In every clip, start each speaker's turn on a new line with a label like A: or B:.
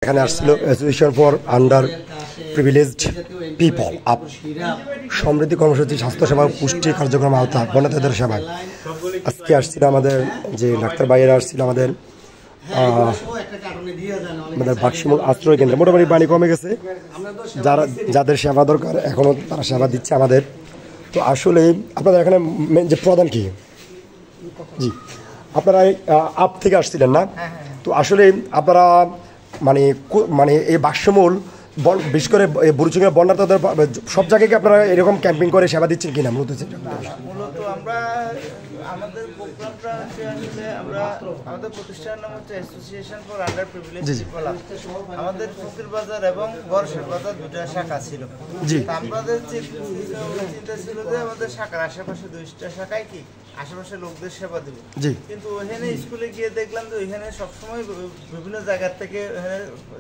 A: এখানে আসছিল association for underprivileged people আপ সমৃদ্ধি কর্মসূচি স্বাস্থ্যসেবা পুষ্টি কার্যক্রম আওতা বন্যার্থীদের সেবায়। আজকে আসছিল আমাদের যে ডাক্তার ভাইয়েরা আসছিল আমাদের বাক্সিমূল আশ্রয় কেন্দ্র। মোটামুটি পানি কমে গেছে, যাদের সেবা দরকার এখনও তারা সেবা দিচ্ছে আমাদের। তো আসলে আপনাদের এখানে যে প্রধান কি, জি আপনারা আপ থেকে আসছিলেন না? তো আসলে আপনারা মানে এই বাক্সমূল বিশেষ করে বুড়িচুঙ্গা বন্যার্থীদের সব জায়গায় আপনারা এরকম ক্যাম্পিং করে সেবা দিচ্ছেন কিনা? মূলত
B: আমরা আমাদের প্রোগ্রামটা আসলে আমরা আমাদের প্রতিষ্ঠানের নাম হচ্ছে association for underprivileged people. আমাদের ফকির বাজার এবং বর্ষের বাজার দুটা শাখা ছিল। আমাদের চিন্তা ছিল যে আমাদের শাখার আশেপাশে 2টা শাখায় কি আশেপাশে লোকদের সেবা দেব, কিন্তু ওইখানে স্কুলে গিয়ে দেখলাম যে ওইখানে সবসময় বিভিন্ন জায়গার থেকে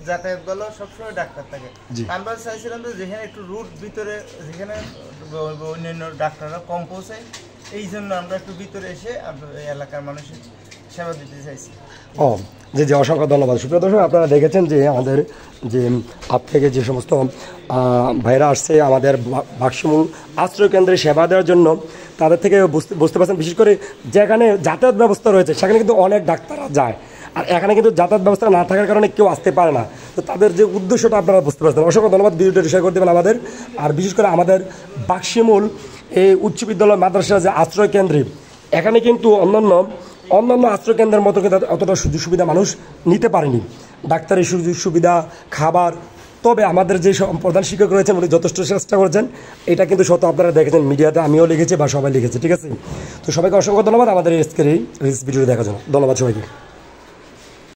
B: যাতায়াত বলো সবসময় ডাক্তার থাকে। আমরা চাইছিলাম যে যেখানে একটু রুট ভিতরে যেখানে অন্যান্য ডাক্তাররা কম পৌঁছায়, এই জন্য আমরা একটু ভিতরে এসে এলাকার মানুষের সেবা দিতে চাইছি।
A: জি জি, অসংখ্য ধন্যবাদ। সুপ্রিয় দর্শক, আপনারা দেখেছেন যে আমাদের যে আপ থেকে যে সমস্ত ভাইরা আসছে আমাদের বাক্সমূল আশ্রয় কেন্দ্রে সেবা দেওয়ার জন্য, তাদের থেকে বুঝতে পারছেন বিশেষ করে যেখানে যাতায়াত ব্যবস্থা রয়েছে সেখানে কিন্তু অনেক ডাক্তাররা যায়, আর এখানে কিন্তু যাতায়াত ব্যবস্থা না থাকার কারণে কেউ আসতে পারে না। তো তাদের যে উদ্দেশ্যটা আপনারা বুঝতে পারছেন। অসংখ্য ধন্যবাদ। ভিডিওটা শেয়ার করে দেবেন আমাদের। আর বিশেষ করে আমাদের বাক্সমূল এই উচ্চ বিদ্যালয় মাদ্রাসা যে আশ্রয় কেন্দ্রে, এখানে কিন্তু অন্যান্য আশ্রয় কেন্দ্রের মতো কিন্তু অতটা সুযোগ সুবিধা মানুষ নিতে পারেনি, ডাক্তারের সুযোগ সুবিধা, খাবার। তবে আমাদের যে প্রধান শিক্ষক রয়েছেন উনি যথেষ্ট চেষ্টা করেছেন, এটা কিন্তু সত্য। আপনারা দেখেছেন মিডিয়াতে, আমিও লিখেছি বা সবাই লিখেছে, ঠিক আছে? তো সবাইকে অসংখ্য ধন্যবাদ আমাদের আজকের এই ভিডিও দেখার জন্য। ধন্যবাদ সবাইকে।